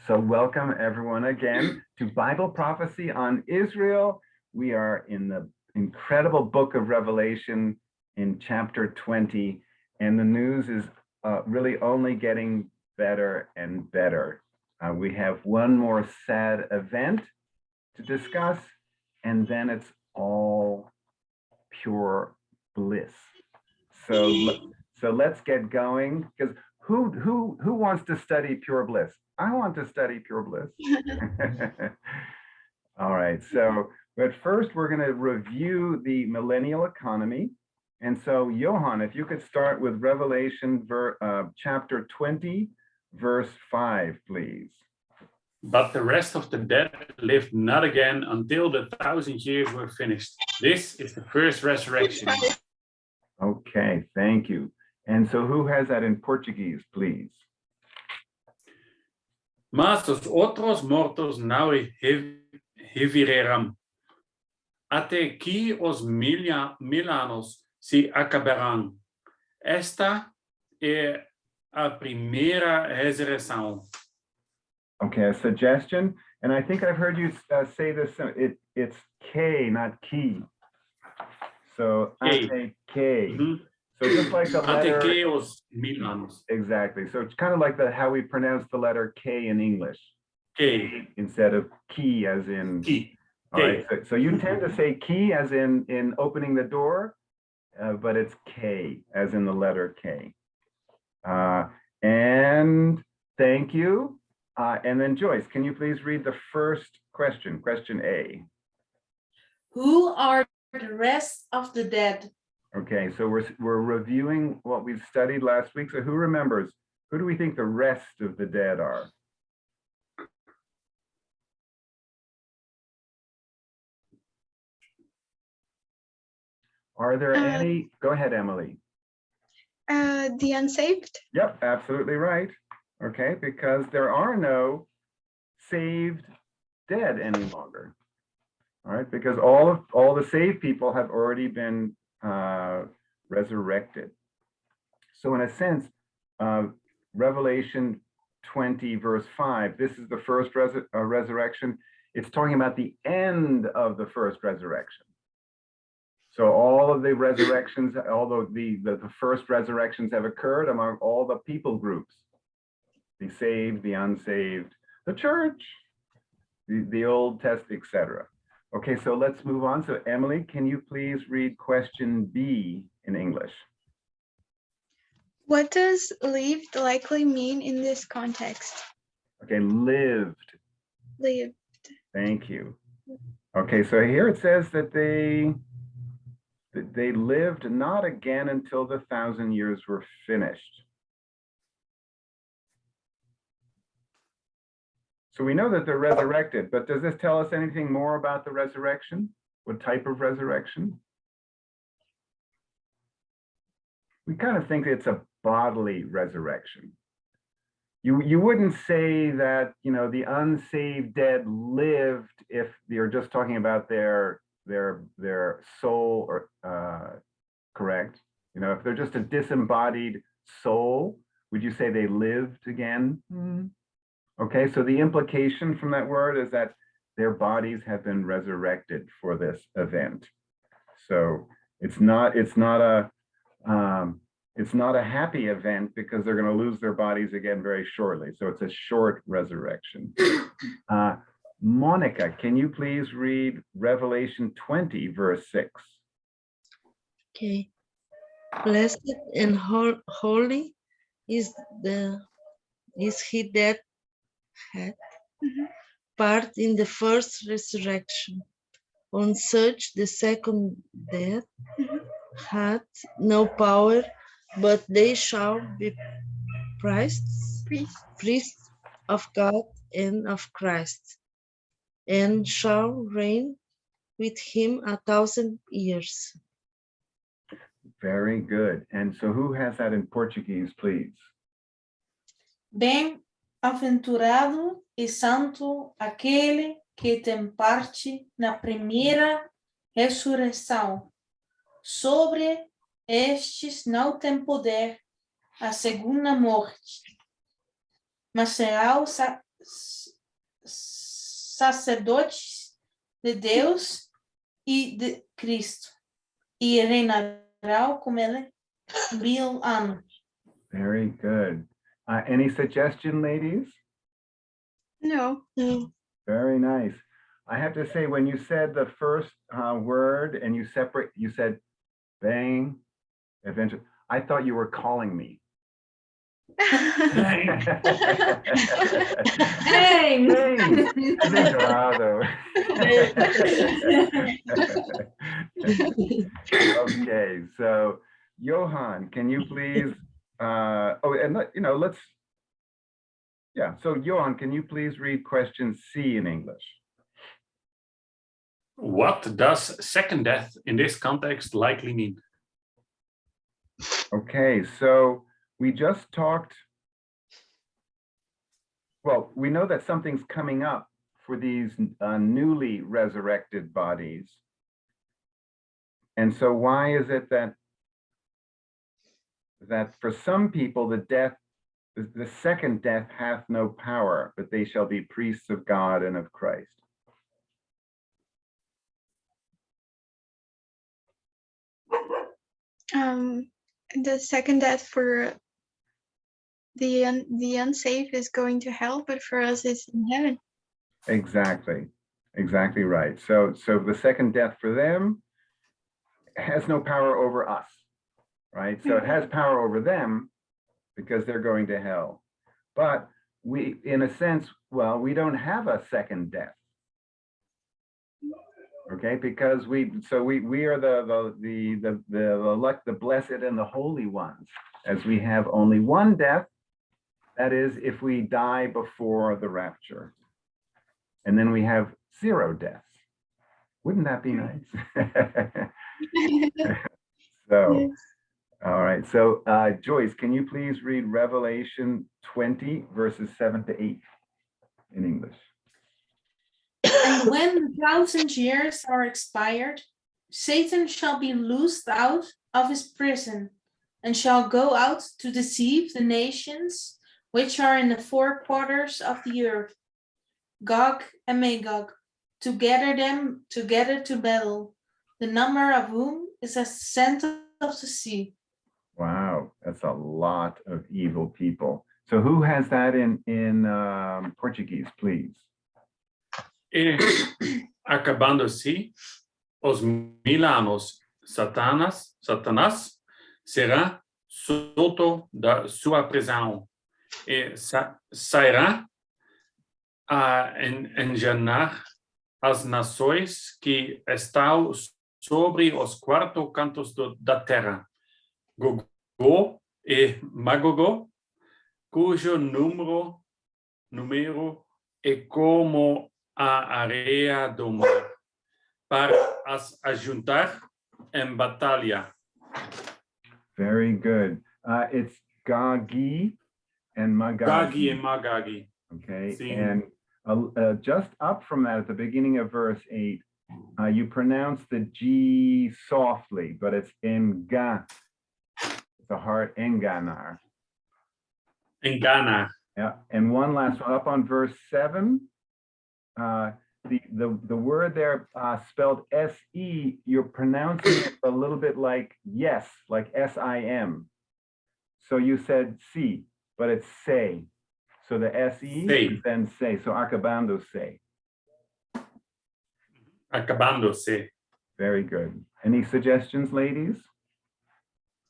So welcome everyone again to Bible Prophecy on Israel. We are in the incredible book of Revelation in chapter 20, and the news is really only getting better and better. We have one more sad event to discuss, and then it's all pure bliss. So let's get going, because who wants to study pure bliss? I want to study pure bliss. All right, but first we're going to review the millennial economy. And so Johan, if you could start with Revelation chapter 20, verse 5, please. But the rest of the dead lived not again until the 1,000 years were finished. This is the first resurrection. Okay, thank you. And so who has that in Portuguese, please? Mas os outros mortos não reviverão, até que os 1000 anos se acabarão. Esta é a primeira ressurreição. Okay, a suggestion, and I think I've heard you say this, it's K, not key. So, ate K. Mm-hmm. So just like the letter. Ate K os 1000 anos. Exactly. So it's kind of like how we pronounce the letter K in English. K. Instead of key as in. Key. All right. So you tend to say key as in opening the door, but it's K as in the letter K. And thank you. And then Joyce, can you please read the first question, question A? Who are the rest of the dead? Okay, so we're reviewing what we've studied last week. So who remembers? Who do we think the rest of the dead are? Are there any? Go ahead, Emily. The unsaved? Yep, absolutely right. Okay, because there are no saved dead any longer. All right, because all the saved people have already been resurrected. So in a sense, Revelation 20 verse 5, this is the first resurrection. It's talking about the end of the first resurrection. So all of the resurrections, although the first resurrections have occurred among all the people groups, the saved, the unsaved, the church, the Old Testament, etc. Okay, so let's move on. So Emily, can you please read question B in English? What does lived likely mean in this context? Okay, lived. Lived. Thank you. Okay, so here it says that they lived not again until the 1,000 years were finished. So we know that they're resurrected, but does this tell us anything more about the resurrection? What type of resurrection? We kind of think it's a bodily resurrection. You wouldn't say that, you know, the unsaved dead lived if you're just talking about their soul, or correct? You know, if they're just a disembodied soul, would you say they lived again? Okay, so the implication from that word is that their bodies have been resurrected for this event. So it's not a happy event, because they're going to lose their bodies again very shortly. So it's a short resurrection. Monica, can you please read Revelation 20, verse 6? Okay. Blessed and holy is he that had part in the first resurrection. On such the second death had no power, but they shall be priests of God and of Christ, and shall reign with him 1,000 years. Very good. And so who has that in Portuguese, please? Bem-aventurado e santo aquele que tem parte na primeira ressurreição. Sobre estes não tem poder a segunda morte, mas serão sacerdotes de Deus e de Cristo, e reinará com ele 1000 anos. Very good. Any suggestion, ladies? No. No. Very nice. I have to say, when you said the first word and you said bang, adventure, I thought you were calling me. Bang! Bang, adventurado. Okay, so Johan, can you please, so Johan, can you please read question C in English? What does second death in this context likely mean? Okay, so we just talked, well, we know that something's coming up for these newly resurrected bodies. And so why is it that for some people, the second death hath no power, but they shall be priests of God and of Christ? The second death for the unsafe is going to hell, but for us it's in heaven. Exactly right. So the second death for them has no power over us, right? So it has power over them because they're going to hell. But we, in a sense, well, we don't have a second death. Okay, because we are the blessed and the holy ones, as we have only one death, that is if we die before the rapture. And then we have 0 deaths. Wouldn't that be nice? So, all right. So Joyce, can you please read Revelation 20, verses 7 to 8 in English? And when 1,000 years are expired, Satan shall be loosed out of his prison, and shall go out to deceive the nations which are in the 4 quarters of the earth, Gog and Magog, to gather them together to battle, the number of whom is as the sand of the sea. Wow, that's a lot of evil people. So who has that in Portuguese, please? E acabando-se os 1000 anos, Satanás será solto da sua prisão e sairá a enganar as nações que estão sobre os 4 cantos da terra, Gogó e Magogó, cujo número é como a areia do mar, para as ajuntar em batalha. Very good. It's Gagi and Magagi. Gagi and Magagi. Okay, Sim. and just up from that at the beginning of verse 8, you pronounce the G softly, but it's enga. It's a hard enganar. Engana. Yeah, and one last one up on verse 7. The word there spelled S-E, you're pronouncing it a little bit like yes, like S-I-M. So you said C, but it's say. So the S-E is then say. So acabando-se. Acabando-se. Very good. Any suggestions, ladies?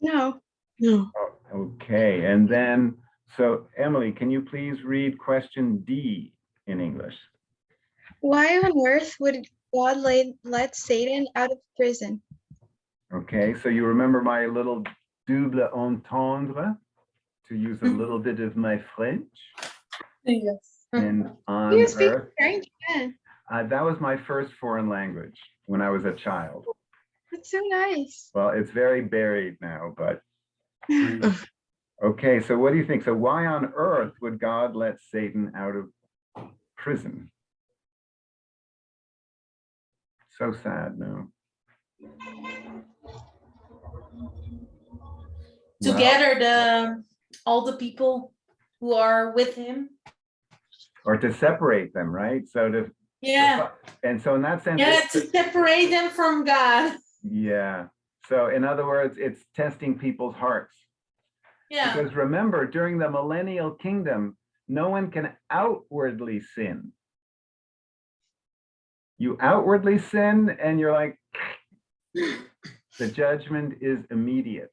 No. No. Okay, and then, so Emily, can you please read question D in English? Why on earth would God let Satan out of prison? Okay, so you remember my little double entendre, to use a little bit of my French? Yes. And on You speak earth, French, yeah. that was my first foreign language when I was a child. That's so nice. Well, it's very buried now, but okay, so what do you think? So why on earth would God let Satan out of prison? So sad, no? To gather all the people who are with him. or to separate them, right? So Yeah. and so in that sense, Yeah, to separate them from God. yeah. So in other words, it's testing people's hearts. Yeah. Because remember, during the millennial kingdom, no one can outwardly sin. You outwardly sin and you're like, the judgment is immediate.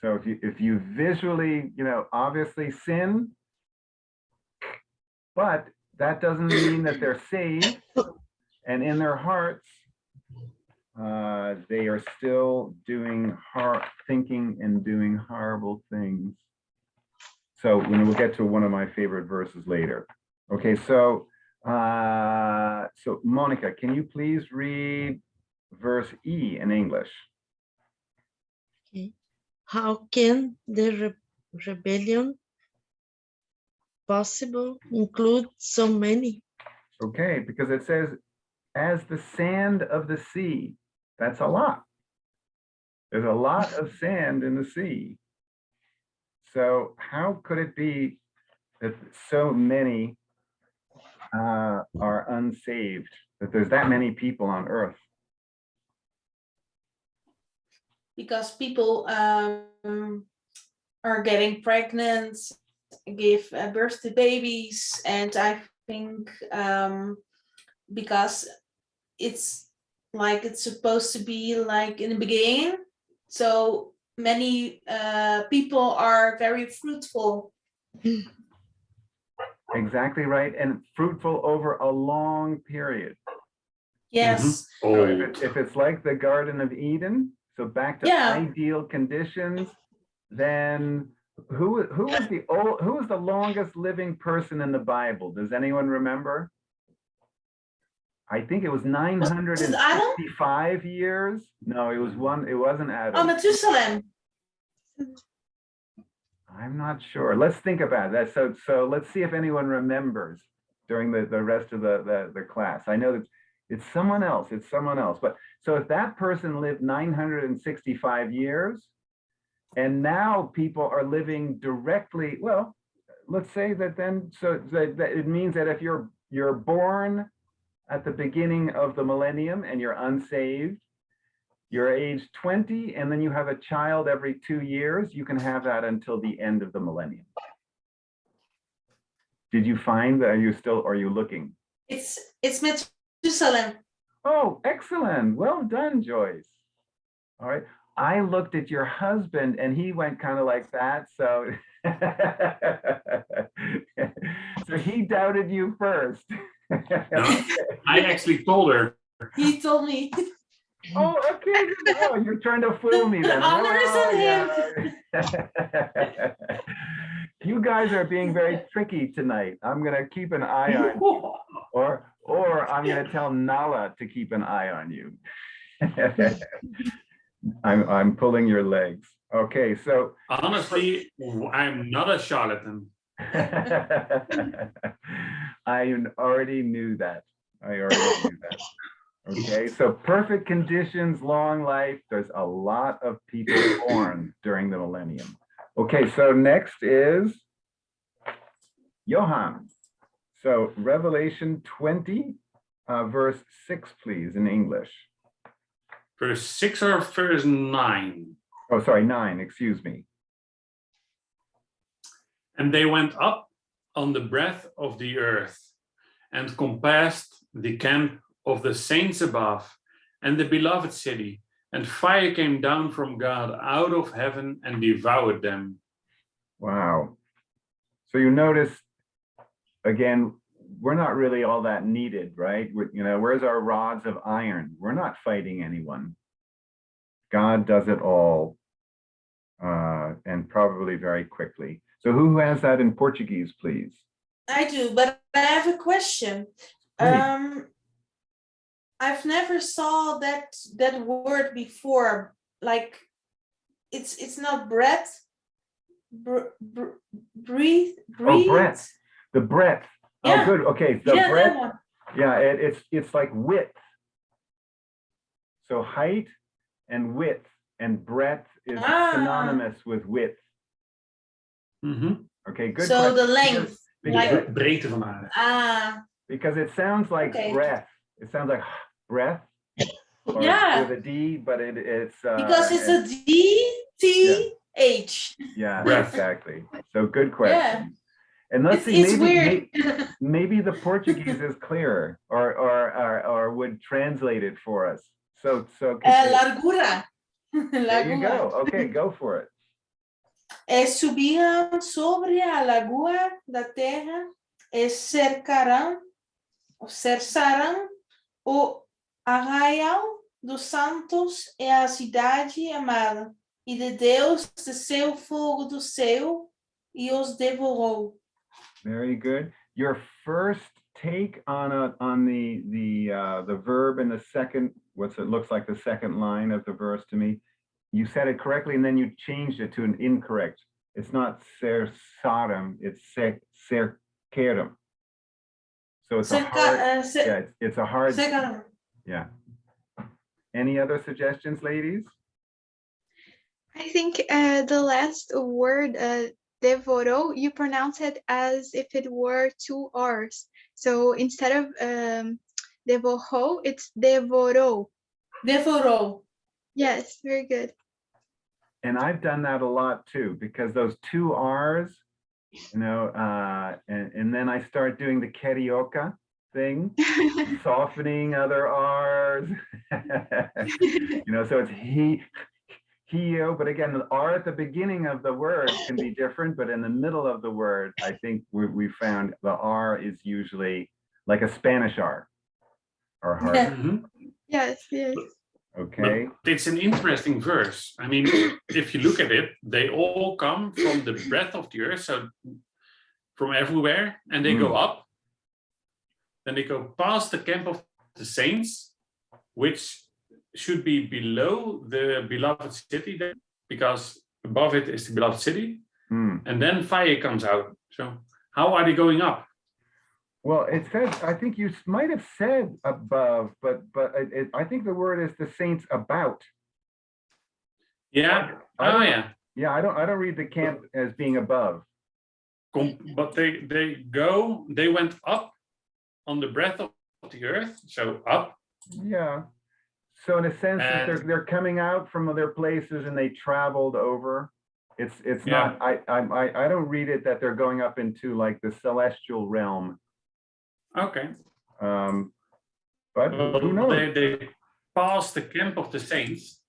So if you visually, obviously sin, but that doesn't mean that they're saved, and in their hearts, they are still thinking and doing horrible things. So we'll get to one of my favorite verses later. Okay, so Monica, can you please read verse E in English? Okay. How can the rebellion possible include so many? Okay, because it says, as the sand of the sea. That's a lot. There's a lot of sand in the sea. So how could it be that so many are unsaved, that there's that many people on earth? Because people are getting pregnant, give birth to babies, and I think because it's like it's supposed to be like in the beginning, so many people are very fruitful. Exactly right, and fruitful over a long period. Yes. So if it's like the Garden of Eden, so back to ideal conditions, then who was the longest living person in the Bible? Does anyone remember? I think it was 965 years. No, it wasn't Adam. Oh, Methuselah. I'm not sure. Let's think about that. So let's see if anyone remembers during the rest of the class. I know that it's someone else. But so if that person lived 965 years, and now people are living directly, well, let's say that then, so that it means that if you're born at the beginning of the millennium and you're unsaved, you're age 20, and then you have a child every 2 years, you can have that until the end of the millennium. Did you find that? Are you looking? It's Methuselah. Oh, excellent. Well done, Joyce. All right. I looked at your husband and he went kind of like that. So, so he doubted you first. No, I actually told her. He told me. Oh, okay. Oh, you're trying to fool me then. The honor is on him. You guys are being very tricky tonight. I'm going to keep an eye on you. Or I'm going to tell Nala to keep an eye on you. I'm pulling your legs. Okay, so honestly, I'm not a charlatan. I already knew that. Okay, so perfect conditions, long life. There's a lot of people born during the millennium. Okay, so next is Johan. So Revelation 20, verse 6, please, in English. Verse 6 or verse 9? Oh, sorry, 9, excuse me. And they went up on the breadth of the earth and compassed the camp of the saints above and the beloved city, and fire came down from God out of heaven and devoured them. Wow. So you notice, again, we're not really all that needed, right? Where's our rods of iron? We're not fighting anyone. God does it all, and probably very quickly. So who has that in Portuguese, please? I do, but I have a question. I've never saw that word before. Like, it's not breath. Breathe. Oh, breadth. The breadth. Yeah. Oh, good. Okay. The breadth. That one. Yeah, it's like width. So height and width, and breadth is synonymous with width. Mm-hmm. Okay, good. So question. the length. Like- breedte van aarde. Ah, because it sounds like Okay. breath. It sounds like breath. Or Yeah. with a D, but it's because it's a D-T-H. yeah, Breath. exactly. So good question. And let's see, It's weird. maybe the Portuguese is clearer or would translate it for us. So Largura. there you go. Lagoa. Okay, go for it. Subirão sobre a lagoa da terra e cercarão o arraial dos santos e a cidade amada. E de Deus desceu fogo do céu e os devorou. Very good. Your first take on the verb in the second, what's it looks like the second line of the verse to me. You said it correctly, and then you changed it to an incorrect. It's not cercaram, it's cercaram. So it's a hard, yeah, it's a hard, Cercarão. yeah. Any other suggestions, ladies? I think the last word, devorou, you pronounce it as if it were two R's. So instead of devorou, it's devorou. Devorou. Yes, very good. And I've done that a lot too, because those two R's, you know, and then I start doing the carioca thing, softening other R's, you know, so it's heo, but again, the R at the beginning of the word can be different, but in the middle of the word, I think we found the R is usually like a Spanish R or hard. Mhm. Yes, yes. Okay. But it's an interesting verse. I mean, if you look at it, they all come from the breadth of the earth, so from everywhere, and they go up. Then they go past the camp of the saints, which should be below the beloved city, then, because above it is the beloved city. And then fire comes out. So how are they going up? Well, it says, I think you might have said above, but I think the word is the saints about. Yeah. I don't- Yeah. Yeah, I don't read the camp as being above. But they went up on the breadth of the earth, so up. Yeah. So in a sense, that And- they're coming out from their places and they traveled over. It's Yeah. not, I don't read it that they're going up into like the celestial realm. Okay. But who knows? They passed the camp of the saints,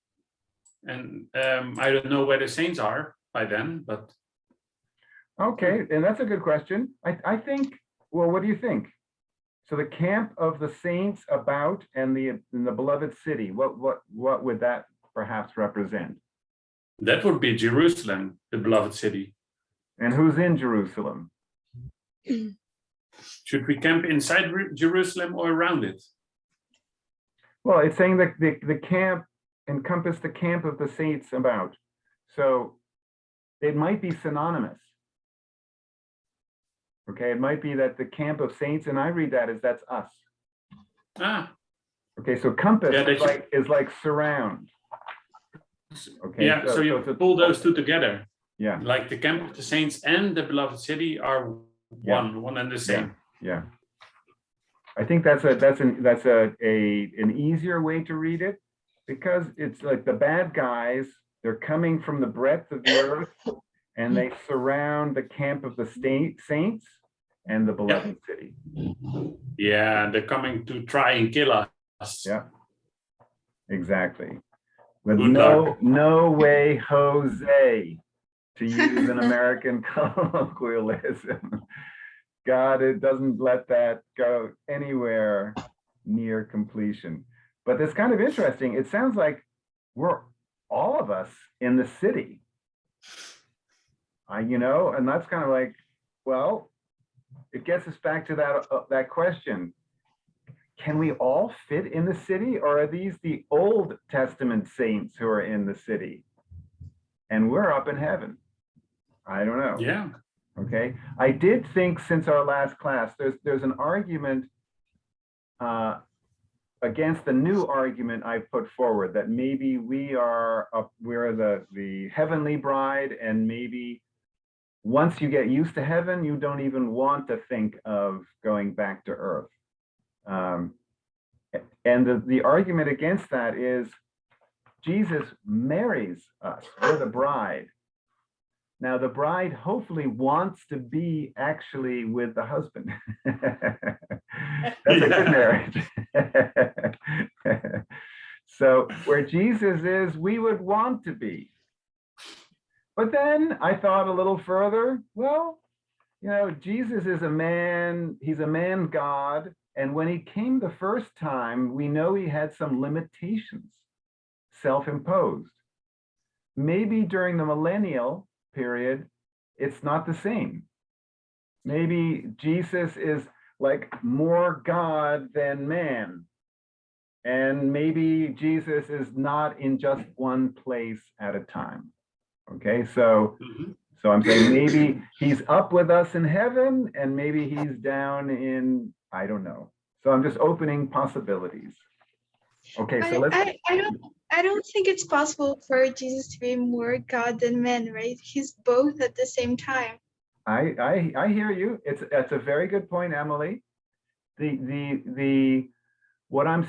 and I don't know where the saints are by then, but Okay, and that's a good question. I think, well, what do you think? So the camp of the saints about and the beloved city, what would that perhaps represent? that would be Jerusalem, the beloved city. And who's in Jerusalem? Should we camp inside Jerusalem or around it? Well, it's saying that the camp encompassed the camp of the saints about. So it might be synonymous. Okay, it might be that the camp of saints, and I read that as that's us. Ah, Okay, so compass Yeah, is like surround. Okay, yeah. So you it's a- pull those two together, Yeah, like the camp of the saints and the beloved city are one and the same. yeah. I think that's an easier way to read it, because it's like the bad guys, they're coming from the breadth of the earth and they surround the camp of the saints and the beloved city. Yeah, they're coming to try and kill us. Yeah, exactly. With Good luck. no way, Jose, to use an American colloquialism. God, it doesn't let that go anywhere near completion. But it's kind of interesting. It sounds like we're all of us in the city. You know, and that's kind of like, well, it gets us back to that question. Can we all fit in the city, or are these the Old Testament saints who are in the city? And we're up in heaven. I don't know. Yeah. Okay. I did think since our last class, there's an argument against the new argument I put forward that maybe we're the heavenly bride, and maybe once you get used to heaven, you don't even want to think of going back to earth. And the argument against that is Jesus marries us. We're the bride. Now, the bride hopefully wants to be actually with the husband. That's a good marriage. So where Jesus is, we would want to be. But then I thought a little further, well, you know, Jesus is a man, he's a man God. And when he came the first time, we know he had some limitations, self-imposed. Maybe during the millennial period, it's not the same. Maybe Jesus is like more God than man. And maybe Jesus is not in just one place at a time. Okay, so I'm saying maybe he's up with us in heaven and maybe he's down in, I don't know. So I'm just opening possibilities. Okay, so let's. I don't think it's possible for Jesus to be more God than man, right? He's both at the same time. I hear you. That's a very good point, Emily. What I'm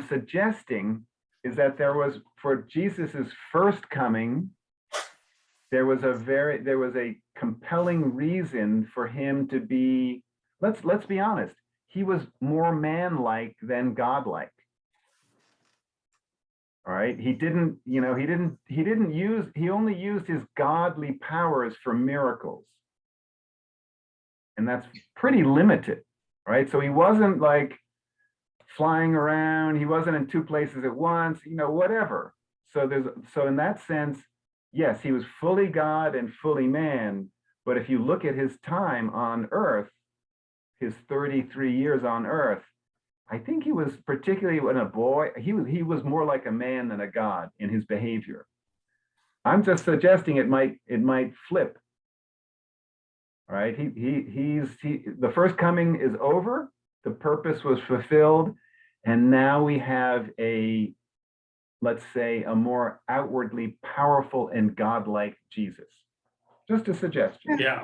suggesting is that there was, for Jesus's first coming, there was a compelling reason for him to be, let's be honest, he was more man-like than God-like. All right, he only used his godly powers for miracles. And that's pretty limited, right? So he wasn't like flying around, he wasn't in two places at once, you know, whatever. So in that sense, yes, he was fully God and fully man. But if you look at his time on earth, his 33 years on earth, I think he was, particularly when a boy, he was more like a man than a God in his behavior. I'm just suggesting it might flip. All right, the first coming is over, the purpose was fulfilled, and now we have let's say, a more outwardly powerful and godlike Jesus. Just a suggestion. Yeah,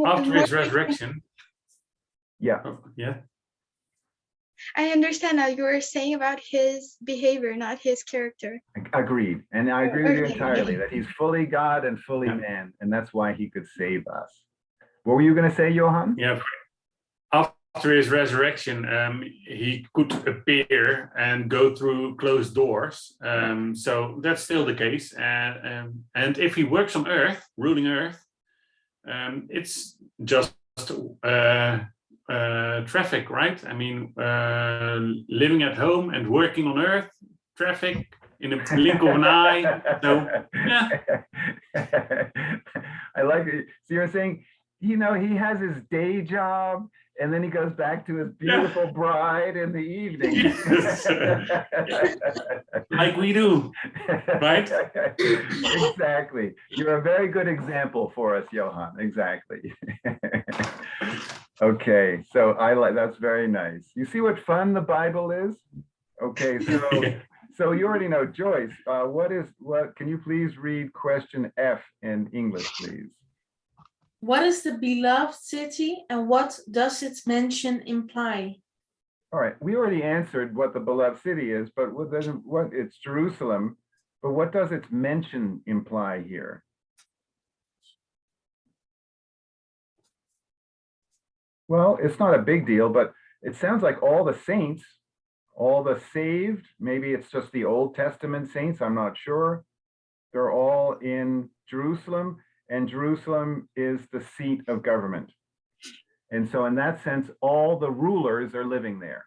after his resurrection. Yeah. Yeah. I understand now you were saying about his behavior, not his character. Agreed. And I agree with you Okay. entirely that he's fully God and fully man, and that's why he could save us. What were you going to say, Johan? Yeah. After his resurrection, he could appear and go through closed doors. So that's still the case. And if he works on Earth, ruling Earth, it's just traffic, right? I mean, living at home and working on Earth, traffic in a blink of an eye. So, yeah. I like it. So you're saying, you know, he has his day job and then he goes back to his beautiful bride in the evening. Yes. Like we do, right? Exactly. You're a very good example for us, Johan. Exactly. Okay, so that's very nice. You see what fun the Bible is? Okay, so you already know, Joyce, can you please read question F in English, please? What is the beloved city and what does its mention imply? All right, we already answered what the beloved city is, but it's Jerusalem, but what does its mention imply here? Well, it's not a big deal, but it sounds like all the saints, all the saved, maybe it's just the Old Testament saints, I'm not sure. They're all in Jerusalem, and Jerusalem is the seat of government. And so in that sense, all the rulers are living there.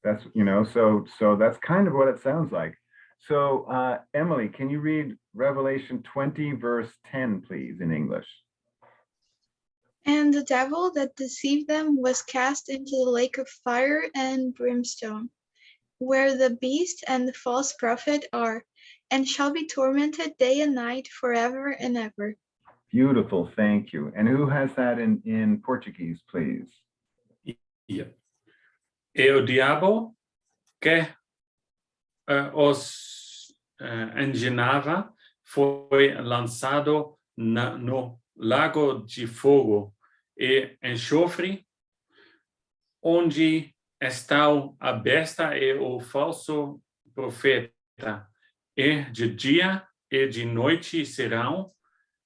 That's, you know, so that's kind of what it sounds like. So Emily, can you read Revelation 20, verse 10, please, in English? And the devil that deceived them was cast into the lake of fire and brimstone, where the beast and the false prophet are, and shall be tormented day and night forever and ever. Beautiful, thank you. And who has that in Portuguese, please? Yeah. E o diabo que os enganava foi lançado no lago de fogo e enxofre, onde estão a besta e o falso profeta, e de dia e de noite serão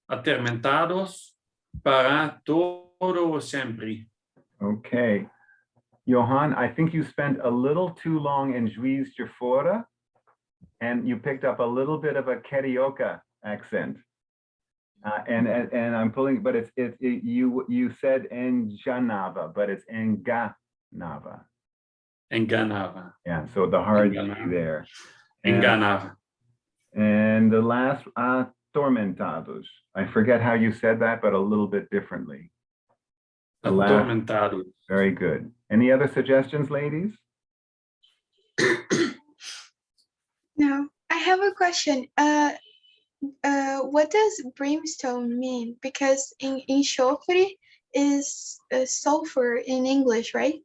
atormentados para todo o sempre. Okay. Johan, I think you spent a little too long in Juiz de Fora, and you picked up a little bit of a Carioca accent. And I'm pulling, but you said Enganava, but it's Enganava. Enganava. Yeah, so the hard G Enganava. there. And, Enganava. and the last, Atormentados. I forget how you said that, but a little bit differently. The last, Atormentados. very good. Any other suggestions, ladies? No, I have a question. What does brimstone mean? Because in enxofre is sulfur in English, right?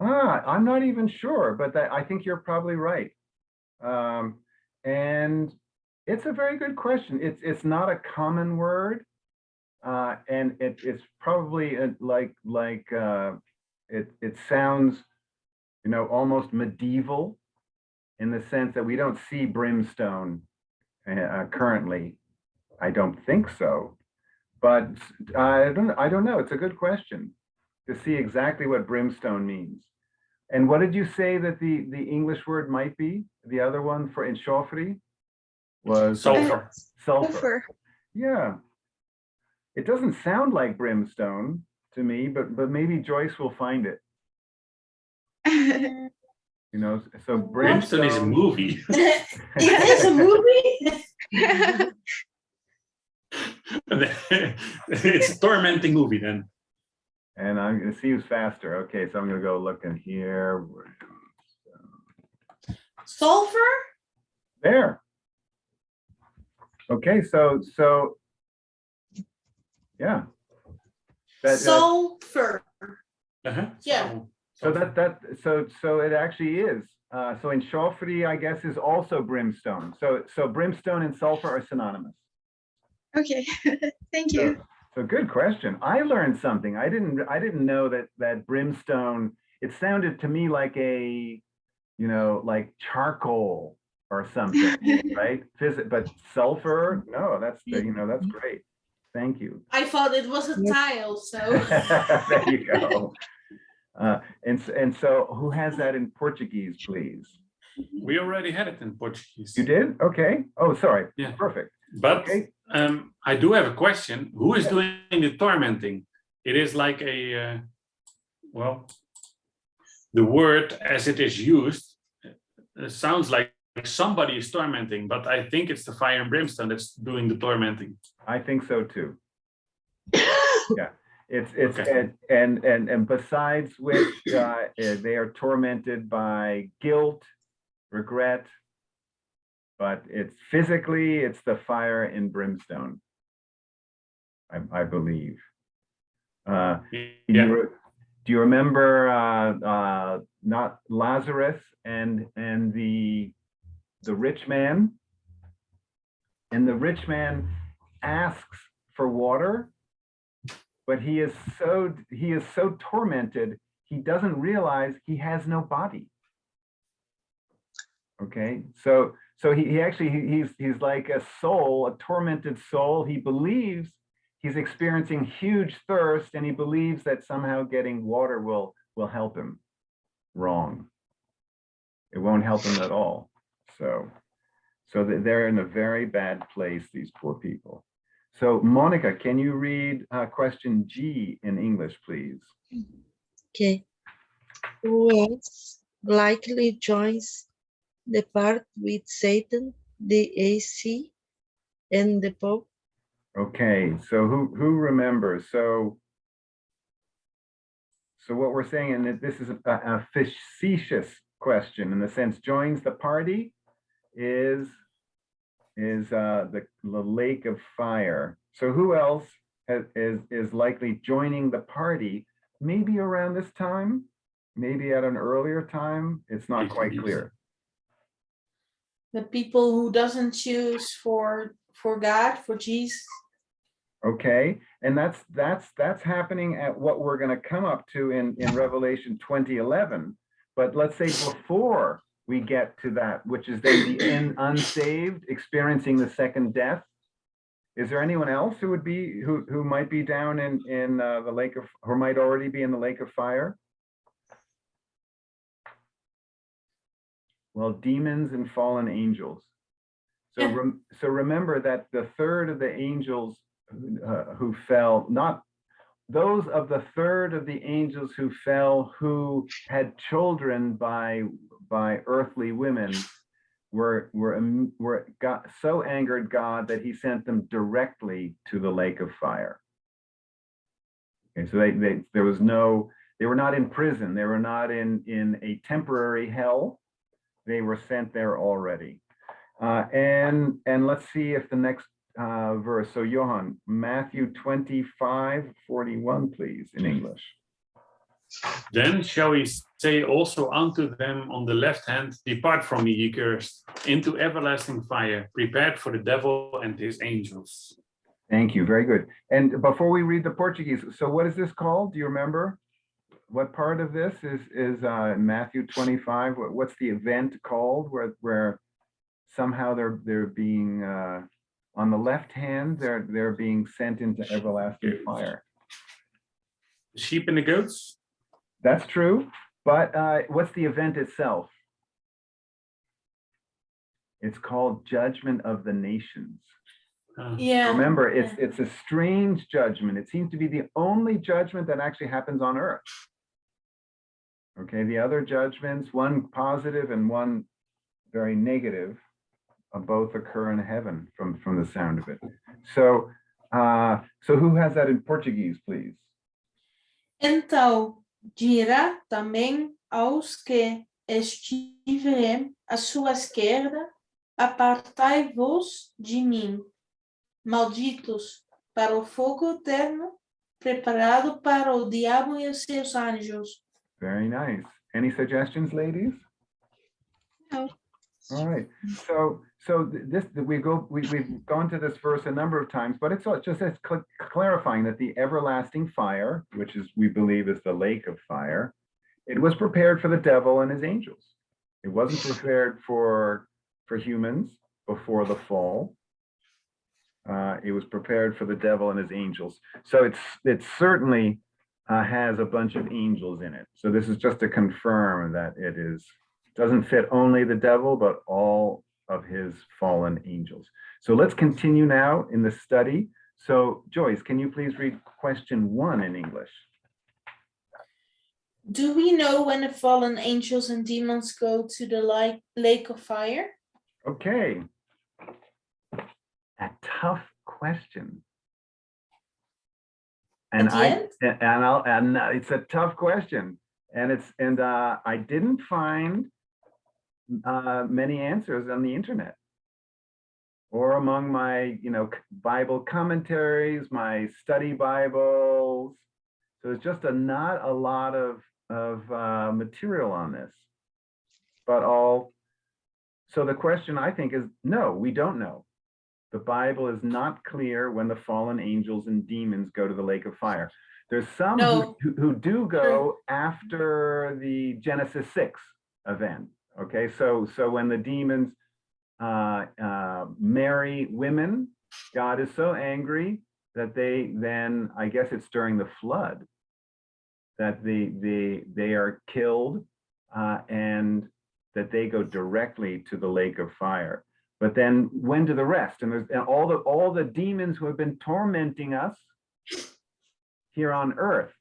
I'm not even sure, but I think you're probably right. And it's a very good question. It's not a common word, and it's probably it sounds, almost medieval in the sense that we don't see brimstone currently. I don't think so, but I don't know. It's a good question to see exactly what brimstone means. And what did you say that the English word might be? The other one for enxofre was Sulfur. Sulfur. Yeah. It doesn't sound like brimstone to me, but maybe Joyce will find it. So Brimstone is a movie. It is a movie. It's a tormenting movie then. And I'm going to see who's faster. Okay, so I'm going to go look in here. Sulfur? There. Okay, so yeah. Sulfur. Uh-huh. Yeah. So it actually is. So enxofre, I guess, is also brimstone. So brimstone and sulfur are synonymous. Okay, thank you. So good question. I learned something. I didn't know that brimstone, it sounded to me like like charcoal or something, right? But sulfur, no, that's great. Thank you. I thought it was a tile, so. There you go. And so who has that in Portuguese, please? We already had it in Portuguese. You did? Okay. Oh, sorry. Yeah. Perfect. But Okay. I do have a question. Who is doing the tormenting? It is like a, the word as it is used sounds like somebody is tormenting, but I think it's the fire and brimstone that's doing the tormenting. I think so too. Yeah. It's Okay. and besides which they are tormented by guilt, regret, but it's the fire and brimstone, I believe. Yeah. Do you remember not Lazarus and the rich man? And the rich man asks for water, but he is so tormented, he doesn't realize he has no body. Okay, so he actually he's like a soul, a tormented soul. He believes he's experiencing huge thirst, and he believes that somehow getting water will help him. Wrong. It won't help him at all. So they're in a very bad place, these poor people. So Monica, can you read question G in English, please? Okay. Who else likely joins the part with Satan, the AC, and the Pope? Okay, so who remembers? So what we're saying, and this is a facetious question in the sense, joins the party is the lake of fire. So who else is likely joining the party? Maybe around this time, maybe at an earlier time. It's not quite clear. The people who doesn't choose for God, for Jesus. Okay, and that's happening at what we're going to come up to in Revelation 20:11. But let's say before we get to that, which is then the unsaved experiencing the second death. Is there anyone else who would be who might be down in the lake of, or might already be in the lake of fire? Well, demons and fallen angels. So Yeah. so remember that the third of the angels who fell, not those of the third of the angels who fell who had children by earthly women were got so angered God that he sent them directly to the lake of fire. Okay, so there was no, they were not in prison, they were not in a temporary hell, they were sent there already. And let's see if the next verse. So Johan, Matthew 25:41, please, in English. Then shall he say also unto them on the left hand, Depart from me, ye cursed, into everlasting fire, prepared for the devil and his angels. Thank you, very good. And before we read the Portuguese, so what is this called? Do you remember? What part of this is Matthew 25? What's the event called where somehow they're being on the left hand, they're being sent into everlasting fire? The sheep and the goats? That's true, but what's the event itself? It's called Judgment of the Nations. Yeah. Remember, it's a strange judgment. It seems to be the only judgment that actually happens on earth. Okay, the other judgments, one positive and one very negative, both occur in heaven from the sound of it. So, so who has that in Portuguese, please? Então dirá também aos que estiverem à sua esquerda, apartai-vos de mim, malditos, para o fogo eterno, preparado para o diabo e os seus anjos. Very nice. Any suggestions, ladies? No. All right. So we've gone to this verse a number of times, but it's just as clarifying that the everlasting fire, which is we believe is the lake of fire, it was prepared for the devil and his angels. It wasn't prepared for humans before the fall. It was prepared for the devil and his angels. So it certainly has a bunch of angels in it. So this is just to confirm that it doesn't fit only the devil, but all of his fallen angels. So let's continue now in the study. So Joyce, can you please read question 1 in English? Do we know when the fallen angels and demons go to the lake of fire? Okay. A tough question. And At the end? It's a tough question. And I didn't find many answers on the internet or among my Bible commentaries, my study Bibles. So it's just not a lot of material on this. But so the question I think is no, we don't know. The Bible is not clear when the fallen angels and demons go to the lake of fire. There's some who do go after the Genesis 6 event. Okay, so when the demons marry women, God is so angry that they then, I guess it's during the flood, that they are killed and that they go directly to the lake of fire. But then when do the rest? And all the demons who have been tormenting us here on earth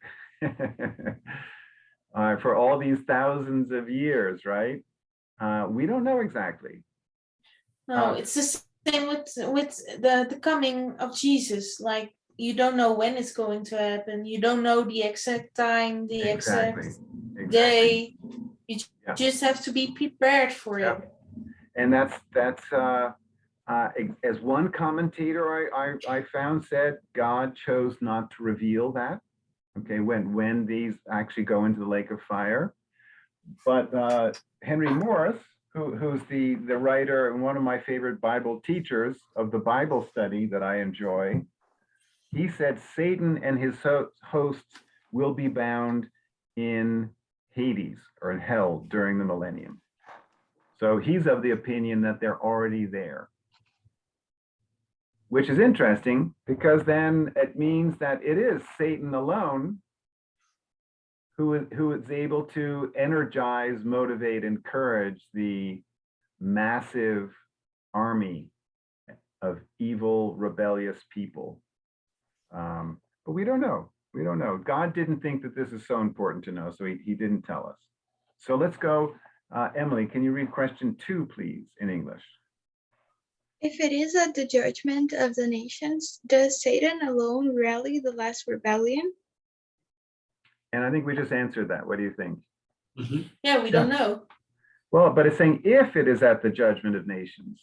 for all these thousands of years, right? We don't know exactly. No, it's the same with the coming of Jesus. Like, you don't know when it's going to happen. You don't know the exact time, the exact day. You just have to be prepared for it. And that's as one commentator I found said, God chose not to reveal that. Okay, when these actually go into the lake of fire. But Henry Morris, who's the writer and one of my favorite Bible teachers of the Bible study that I enjoy, he said Satan and his hosts will be bound in Hades or in hell during the millennium. So he's of the opinion that they're already there, which is interesting because then it means that it is Satan alone who is able to energize, motivate, encourage the massive army of evil, rebellious people. But we don't know. We don't know. God didn't think that this is so important to know, so he didn't tell us. So let's go. Emily, can you read question 2, please, in English? If it is at the judgment of the nations, does Satan alone rally the last rebellion? And I think we just answered that. What do you think? Mhm. Yeah, we don't know. Well, but it's saying if it is at the judgment of nations.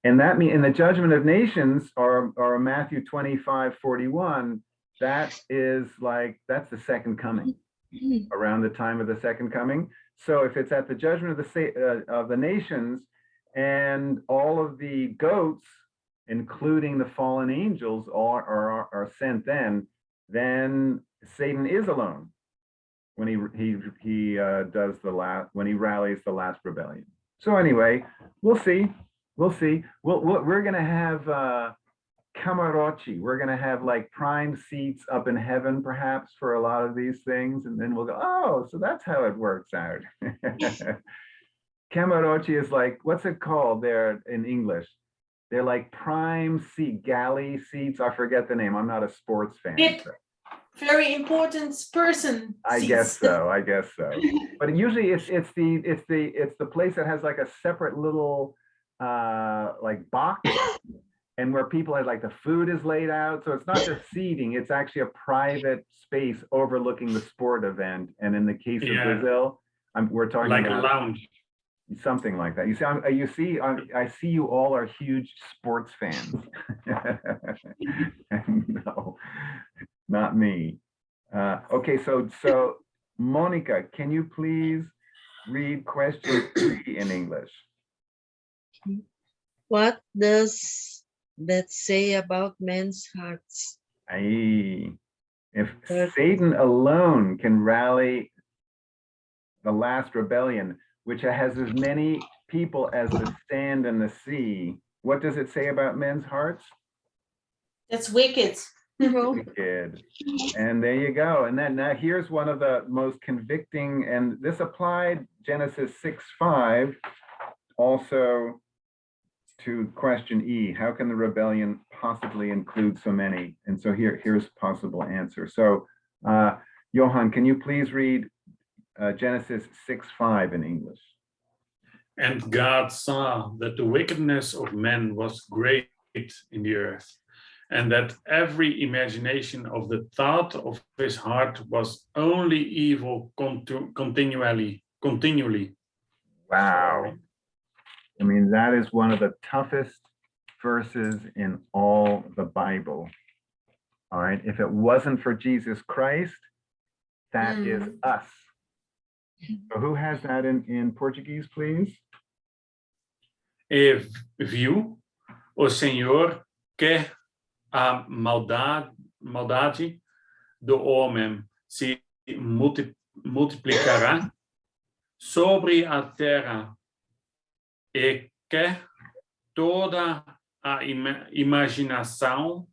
And that means in the judgment of nations or Matthew 25:41, that is like, that's the second coming, around the time of the second coming. So if it's at the judgment of the nations and all of the goats, including the fallen angels, are sent then Satan is alone when he does when he rallies the last rebellion. So anyway, we'll see. We're gonna have camarote. We're gonna have like prime seats up in heaven, perhaps, for a lot of these things, and then we'll go, oh, so that's how it works out. Camarote is like, what's it called there in English? They're like prime seat, galley seats. I forget the name. I'm not a sports fan. Very important person. I guess so. But usually it's the place that has like a separate little like box, and where people have like the food is laid out. So it's not just seating, it's actually a private space overlooking the sport event. And in the case of Brazil, we're talking like about a lounge. Something like that. I see you all are huge sports fans. No, not me. Okay, so Monica, can you please read question 3 in English? What does that say about men's hearts? If Satan alone can rally the last rebellion, which has as many people as the sand and the sea, what does it say about men's hearts? That's wicked. Wicked. And there you go. And then now here's one of the most convicting, and this applied Genesis 6:5 also to question E. How can the rebellion possibly include so many? And so here's possible answer. So Johan, can you please read Genesis 6:5 in English? And God saw that the wickedness of men was great in the earth, and that every imagination of the thought of his heart was only evil continually. Wow. I mean, that is one of the toughest verses in all the Bible. All right. If it wasn't for Jesus Christ, that is us. So who has that in Portuguese, please? E viu o Senhor que a maldade do homem se multiplicará sobre a terra e que toda a imaginação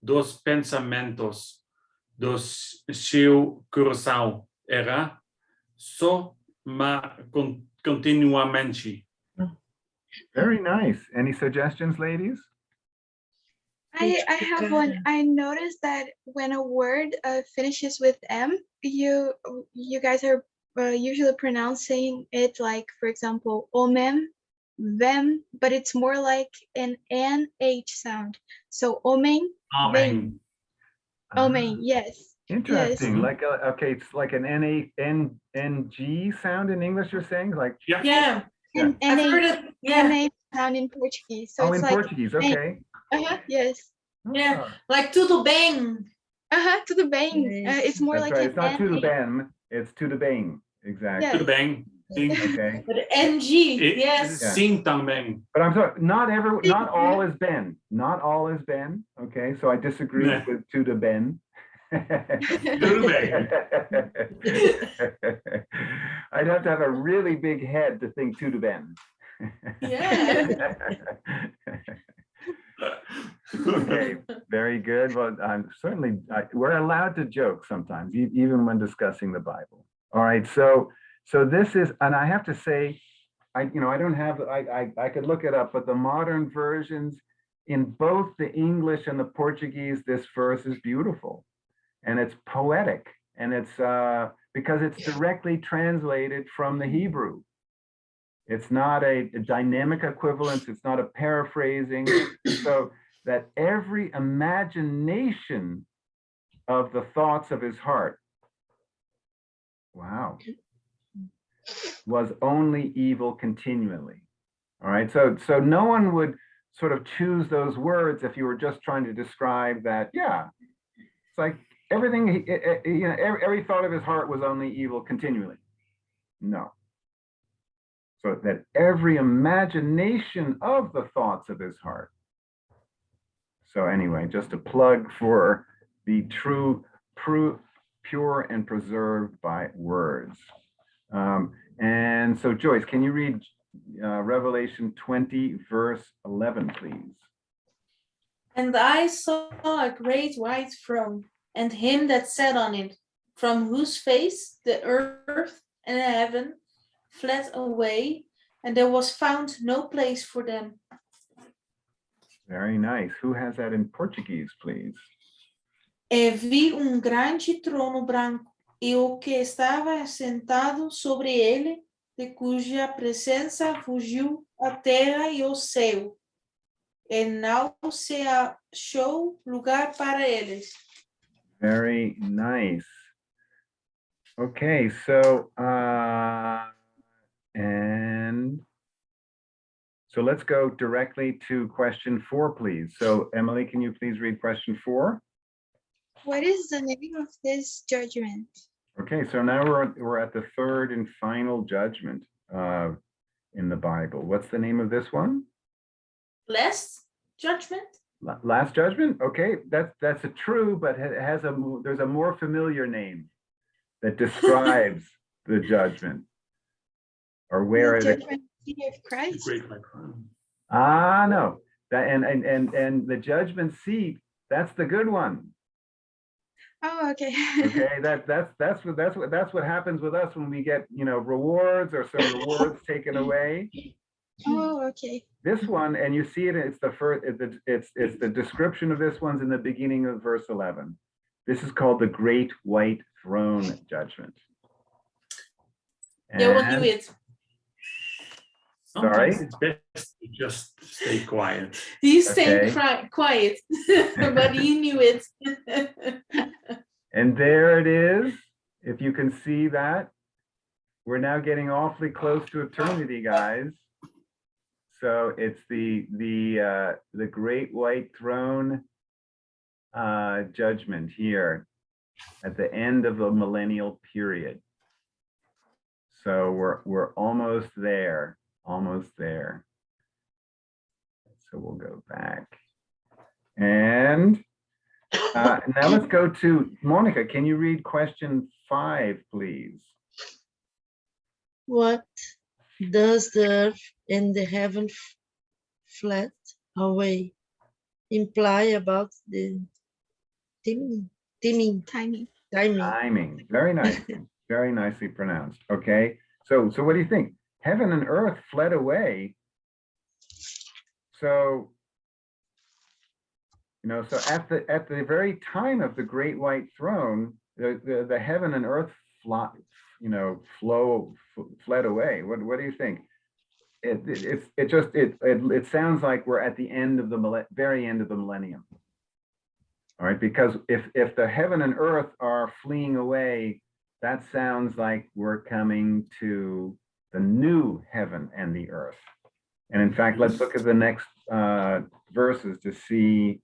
dos pensamentos do seu coração era continuamente. Very nice. Any suggestions, ladies? I have one. I noticed that when a word finishes with M, you guys are usually pronouncing it like, for example, omem, vem, but it's more like an NH sound. So omen, vem. Omen, yes. Interesting. Yes. Like okay, it's like an NG sound in English. You're saying like Yeah. And I've heard it. Yeah. NH sound in Portuguese. So oh, it's in like Portuguese. Okay. yes. Yeah. Like tudo bem. Tudo bem. It's more That's like right. an It's not tudo NH. bem. It's tudo bem. Exactly. Yes. Tudo bem. Okay. But NG, yes. Sim também. But I'm sorry, not all is Ben. Not all is Ben. Okay, so I disagree Nee. with to the Ben. Tudo bem. I'd have to have a really big head to think to the Ben. Yeah. Okay, very good. Well, I'm certainly, we're allowed to joke sometimes, even when discussing the Bible. All right, so this is, and I have to say, I don't have, I could look it up, but the modern versions in both the English and the Portuguese, this verse is beautiful and it's poetic, and it's because it's directly translated from the Hebrew. It's not a dynamic equivalence. It's not a paraphrasing. So that every imagination of the thoughts of his heart, wow, was only evil continually. All right, so no one would sort of choose those words if you were just trying to describe that. Yeah, it's like everything, every thought of his heart was only evil continually. No. So that every imagination of the thoughts of his heart. So anyway, just a plug for the true, pure and preserved by words. And so Joyce, can you read Revelation 20, verse 11, please? And I saw a great white throne, and him that sat on it, from whose face the earth and heaven fled away, and there was found no place for them. Very nice. Who has that in Portuguese, please? E vi grande trono branco, e o que estava sentado sobre ele, de cuja presença fugiu a terra e o céu, e não se achou lugar para eles. Very nice. Okay, so so let's go directly to question 4, please. So Emily, can you please read question 4? What is the name of this judgment? Okay, so now we're at the third and final judgment in the Bible. What's the name of this one? Last judgment? Last judgment. Okay, that's a true, but it has there's a more familiar name that describes the judgment, or where The it. judgment seat of Christ. Great my crown. No, that and the judgment seat. That's the good one. Oh, okay. Okay, that's what happens with us when we get rewards or some rewards taken away. Oh, okay. This one, and you see it. It's the first. It's the description of this one's in the beginning of verse 11. This is called the Great White Throne Judgment. Yeah, what knew it? Sorry? Sometimes it's best to just stay quiet. He stayed Okay. quiet, but he knew it. And there it is. If you can see that, we're now getting awfully close to eternity, guys. So it's the Great White Throne judgment here at the end of the millennial period. So we're almost there, almost there. So we'll go back. And now let's go to Monica. Can you read question 5, please? What does the earth and the heaven fled away imply about the timing? Timing. Very nice. Very nicely pronounced. Okay. So what do you think? Heaven and earth fled away. So so at the very time of the Great White Throne, the heaven and earth fled away. What do you think? It sounds like we're at the end of the very end of the millennium. All right, because if the heaven and earth are fleeing away, that sounds like we're coming to the new heaven and the earth. And in fact, let's look at the next verses to see.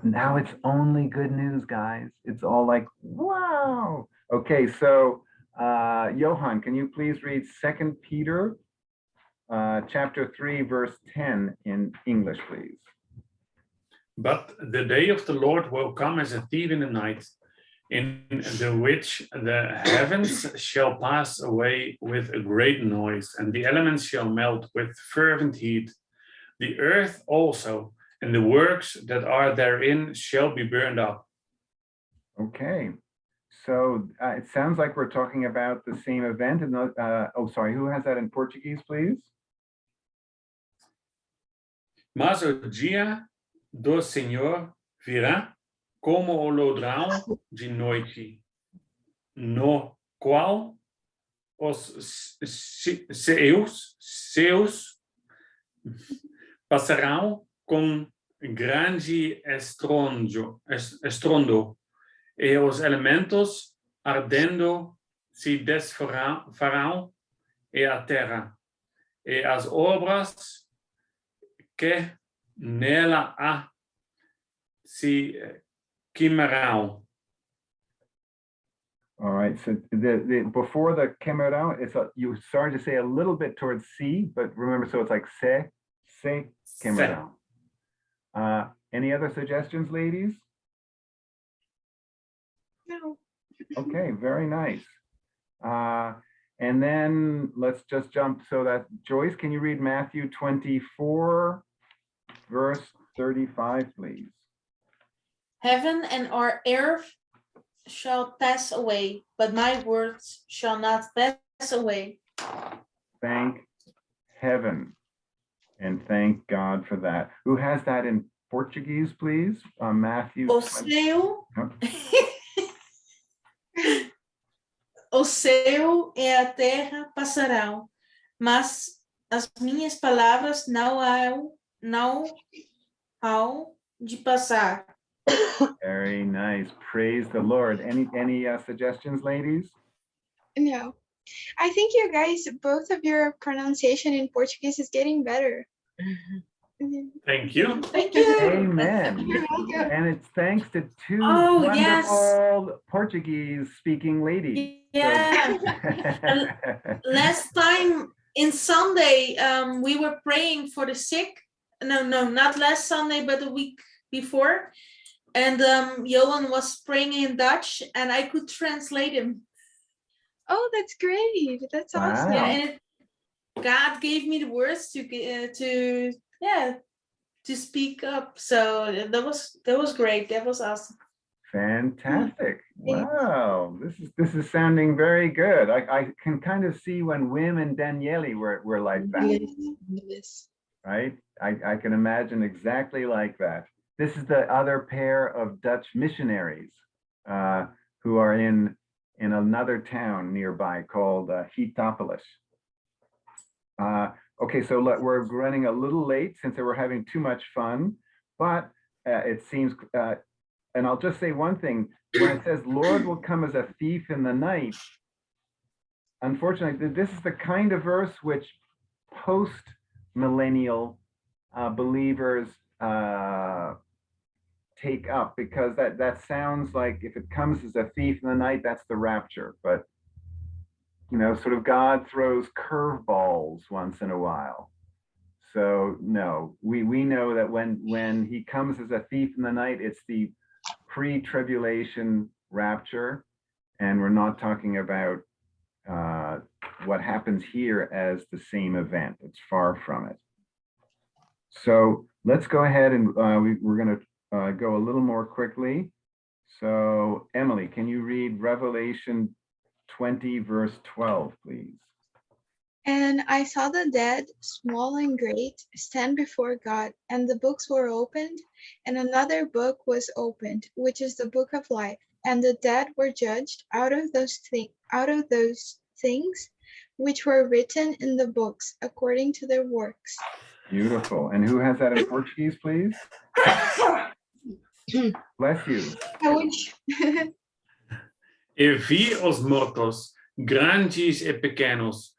Now it's only good news, guys. It's all like, wow. Okay, so Johan, can you please read 2 Peter chapter 3, verse 10 in English, please? But the day of the Lord will come as a thief in the night, in the which the heavens shall pass away with a great noise, and the elements shall melt with fervent heat. The earth also, and the works that are therein shall be burned up. Okay, so it sounds like we're talking about the same event. And sorry, who has that in Portuguese, please? Mas o dia do Senhor virá como o ladrão de noite, no qual os seus passarão com grande estrondo, e os elementos ardendo se desfarão, e a terra, e as obras que nela há se queimarão. All right, so before the quemarão, you started to say a little bit towards C, but remember, so it's like se quemarão. Any other suggestions, ladies? No. Okay, very nice. And then let's just jump so that Joyce, can you read Matthew 24, verse 35, please? Heaven and earth shall pass away, but my words shall not pass away. Thank heaven and thank God for that. Who has that in Portuguese, please? Matthew. O céu, o céu e a terra passarão, mas as minhas palavras não hão de passar. Very nice. Praise the Lord. Any suggestions, ladies? No. I think you guys, both of your pronunciation in Portuguese is getting better. Thank you. Thank you. Amen. You're welcome. And it's thanks to two Oh, wonderful yes. Portuguese-speaking ladies. Yeah. Last time in Sunday, we were praying for the sick. No, not last Sunday, but the week before. And Johan was praying in Dutch, and I could translate him. Oh, that's great. That's awesome. Yeah, Wow. and God gave me the words to speak up. So that was great. That was awesome. Fantastic. Thanks. Wow. This is sounding very good. I can kind of see when Wim and Daniele were like that, Yes. right? I can imagine exactly like that. This is the other pair of Dutch missionaries who are in another town nearby called Hitopolis. Okay, so we're running a little late since we're having too much fun, but it seems, and I'll just say one thing, when it says Lord will come as a thief in the night, unfortunately, this is the kind of verse which post-millennial believers take up, because that sounds like if it comes as a thief in the night, that's the rapture. But sort of God throws curveballs once in a while. So no, we know that when he comes as a thief in the night, it's the pre-tribulation rapture, and we're not talking about what happens here as the same event. It's far from it. So let's go ahead and we're going to go a little more quickly. So Emily, can you read Revelation 20, verse 12, please? And I saw the dead, small and great, stand before God, and the books were opened, and another book was opened, which is the book of life. And the dead were judged out of those things which were written in the books, according to their works. Beautiful. And who has that in Portuguese, please? Bless you. I wish. E vi os mortos, grandes e pequenos,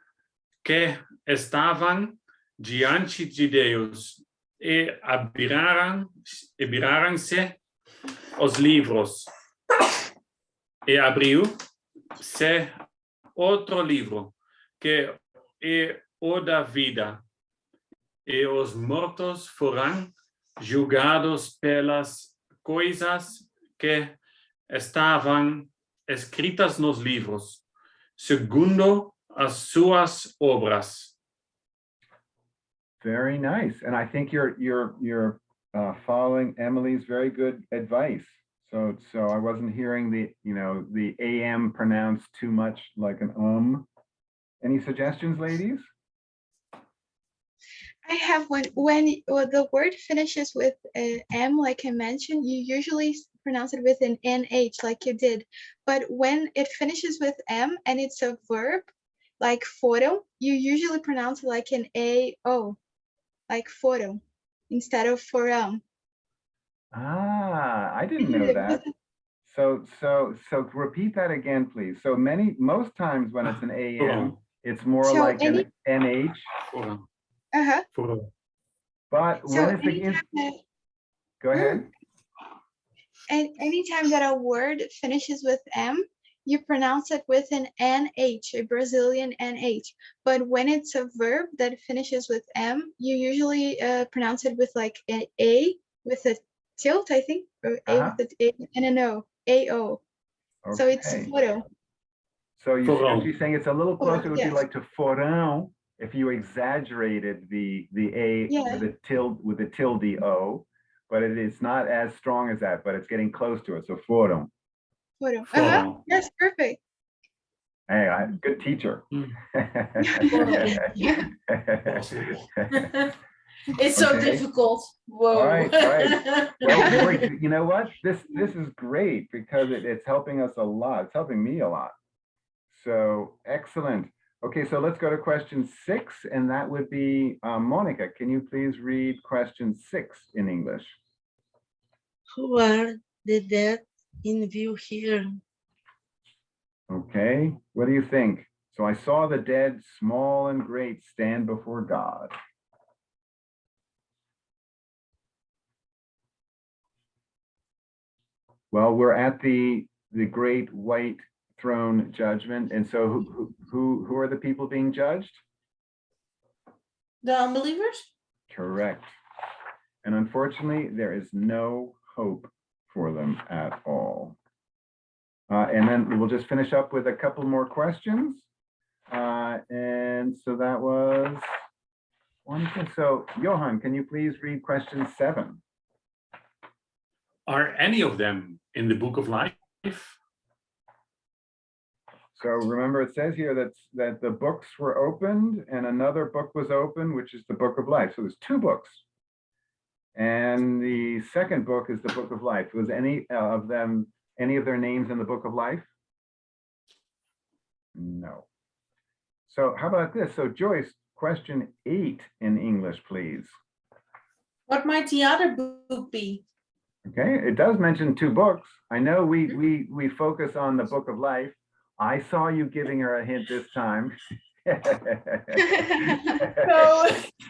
que estavam diante de Deus, e abriraram-se os livros, e abriu-se outro livro, que é o da vida, e os mortos foram julgados pelas coisas que estavam escritas nos livros, segundo as suas obras. Very nice. And I think you're following Emily's very good advice. So I wasn't hearing the AM pronounced too much like an. Any suggestions, ladies? I have one. When the word finishes with M, like I mentioned, you usually pronounce it with an NH, like you did. But when it finishes with M and it's a verb, like photo, you usually pronounce it like an AO, like photo, instead of forum. I didn't know that. So repeat that again, please. So most times when it's an AM, it's more So like an NH. Foram. Uh-huh. Foram. But So when it's go ahead. And anytime that a word finishes with M, you pronounce it with an NH, a Brazilian NH. But when it's a verb that finishes with M, you usually pronounce it with like an A with a tilt, I think, or A with an A and an O, AO. Okay. So it's photo. So you're Foram. actually saying it's a little closer, it would be Yes. like to forão if you exaggerated the A Yeah. with the tilde O, but it's not as strong as that, but it's getting close to it. So forão. Photo. Foram. Yes, perfect. Hey, good teacher. It's so Okay. difficult. Whoa. All right. Well, boy, you know what? This is great because it's helping us a lot. It's helping me a lot. So excellent. Okay, so let's go to question 6, and that would be Monica. Can you please read question 6 in English? Who are the dead in view here? Okay, what do you think? So I saw the dead, small and great, stand before God. Well, we're at the great white throne judgment, and so who are the people being judged? The unbelievers? Correct. And unfortunately, there is no hope for them at all. And then we'll just finish up with a couple more questions. And so that was one thing. So Johan, can you please read question 7? Are any of them in the book of life? So remember, it says here that the books were opened and another book was opened, which is the book of life. So there's 2 books. And the second book is the book of life. Was any of their names in the book of life? No. So how about this? So Joyce, question 8 in English, please. What might the other book be? Okay, it does mention 2 books. I know we focus on the book of life. I saw you giving her a hint this time. No,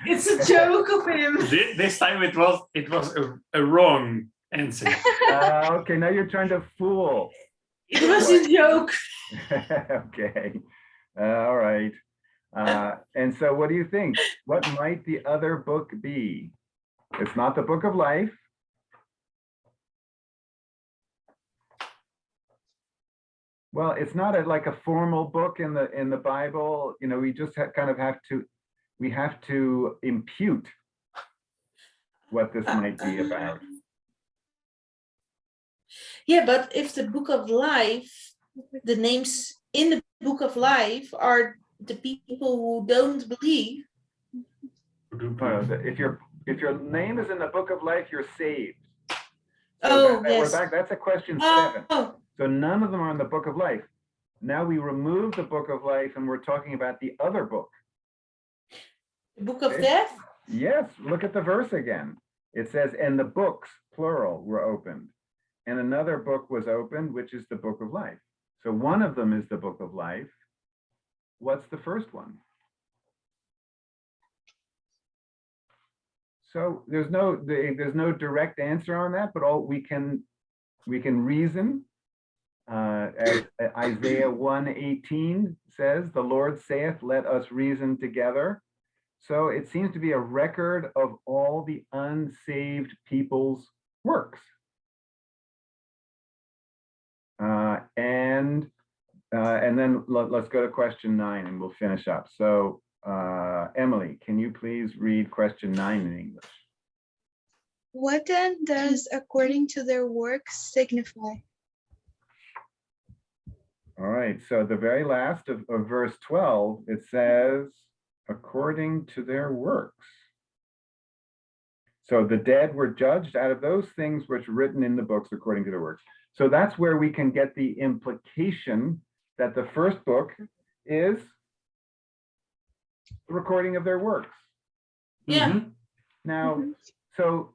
it's a joke of him. This time it was a wrong answer. Okay, now you're trying to fool. It was a joke. Okay, all right. And so what do you think? What might the other book be? It's not the book of life. Well, it's not like a formal book in the Bible. You know, we just we have to impute what this might be about. Yeah, but if the book of life, the names in the book of life are the people who don't believe. If your name is in the book of life, you're saved. So We're yes. back. That's a question 7. Oh. So none of them are in the book of life. Now we remove the book of life and we're talking about the other book. The book of death? Yes, look at the verse again. It says, and the books, plural, were opened. And another book was opened, which is the book of life. So one of them is the book of life. What's the first one? So there's no direct answer on that, but all we can reason. as Isaiah 1:18 says, the Lord saith, let us reason together. So it seems to be a record of all the unsaved people's works. And then let's go to question 9 and we'll finish up. So Emily, can you please read question 9 in English? What then does according to their works signify? All right, so the very last of verse 12, it says, according to their works. So the dead were judged out of those things which are written in the books according to their works. So that's where we can get the implication that the first book is the recording of their works. Yeah. Mhm. Now, so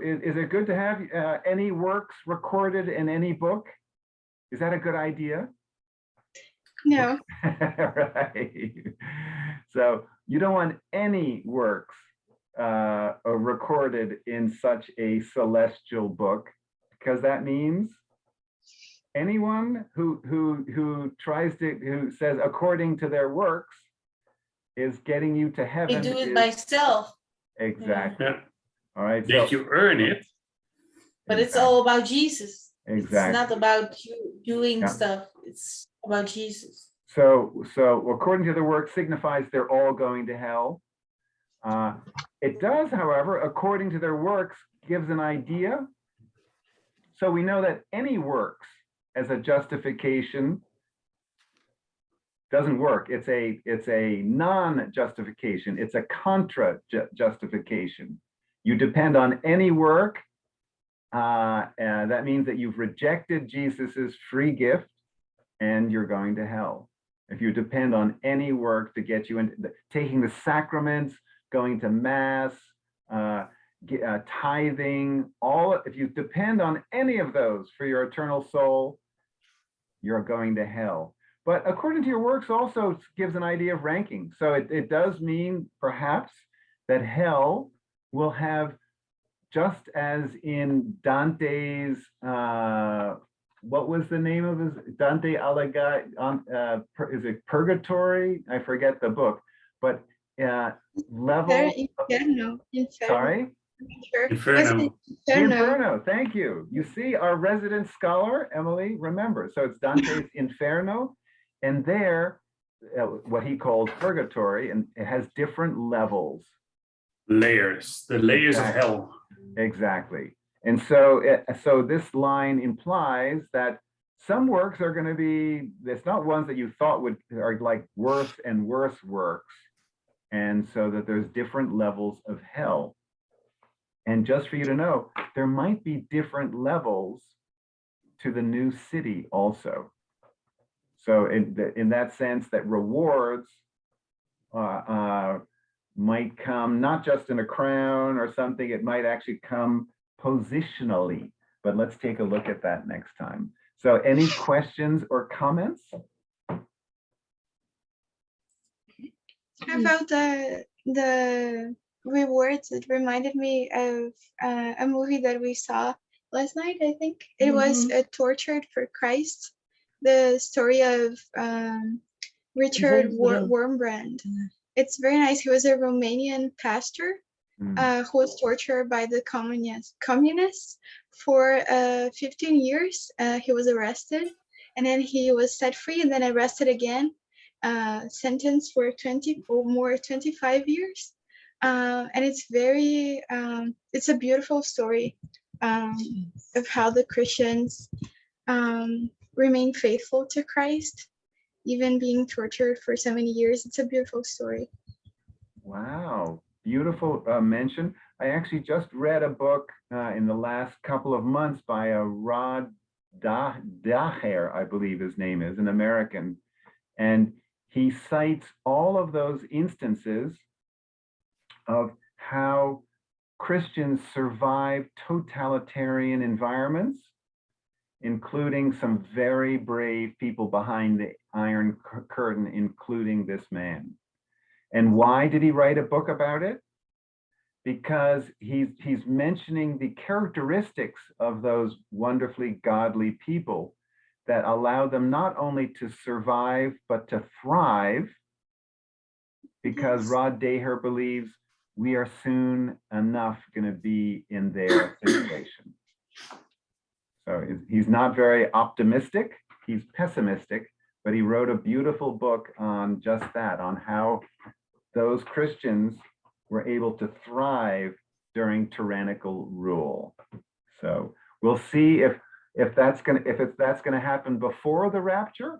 is it good to have any works recorded in any book? Is that a good idea? No. Right. So you don't want any works recorded in such a celestial book, because that means anyone who says according to their works is getting you to They heaven. do it by self, Exactly. Yeah. All right. Did you earn it? but it's all about Jesus. Exactly. It's not about you doing Yeah. stuff. It's about Jesus. So according to the work signifies they're all going to hell. It does, however, according to their works, gives an idea. So we know that any works as a justification doesn't work. It's a non-justification. It's a contra-justification. You depend on any work. And that means that you've rejected Jesus's free gift and you're going to hell. If you depend on any work to get you into taking the sacraments, going to mass, tithing, if you depend on any of those for your eternal soul, you're going to hell. But according to your works also gives an idea of ranking. So it does mean perhaps that hell will have, just as in Dante's, what was the name of his, Dante Alighieri, is it Purgatory? I forget the book, but level. Inferno. Sorry? Inferno. Inferno, thank you. You see, our resident scholar, Emily, remember. So it's Dante's Inferno, and there, what he calls purgatory, and it has different levels. Layers, the layers of hell. Exactly. And so, so this line implies that some works are going to be, it's not ones that you thought are like worse and worse works. And so that there's different levels of hell. And just for you to know, there might be different levels to the new city also. So in that sense, that rewards might come not just in a crown or something, it might actually come positionally. But let's take a look at that next time. So any questions or comments? How about the rewards? It reminded me of a movie that we saw last night, I think. It was Tortured for Christ, the story of Richard Wurmbrand. It's very nice. He was a Romanian pastor who was tortured by the communists for 15 years. He was arrested, and then he was set free, and then arrested again, sentenced for 25 years. And it's very, it's a beautiful story of how the Christians remain faithful to Christ, even being tortured for so many years. It's a beautiful story. Wow, beautiful mention. I actually just read a book in the last couple of months by a Rod Daher, I believe his name is, an American. And he cites all of those instances of how Christians survive totalitarian environments, including some very brave people behind the Iron Curtain, including this man. And why did he write a book about it? Because he's mentioning the characteristics of those wonderfully godly people that allow them not only to survive, but to thrive, because Yes. Rod Daher believes we are soon enough going to be in their situation. So he's not very optimistic, he's pessimistic, but he wrote a beautiful book on just that, on how those Christians were able to thrive during tyrannical rule. So we'll see if that's gonna happen before the rapture,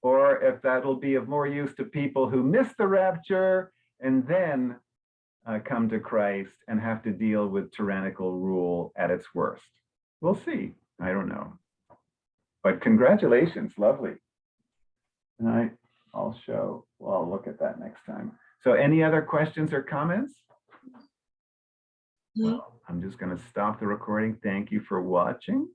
or if that'll be of more use to people who miss the rapture and then come to Christ and have to deal with tyrannical rule at its worst. We'll see. I don't know. But congratulations, lovely. And I'll look at that next time. So any other questions or comments? No. Well, I'm just going to stop the recording. Thank you for watching.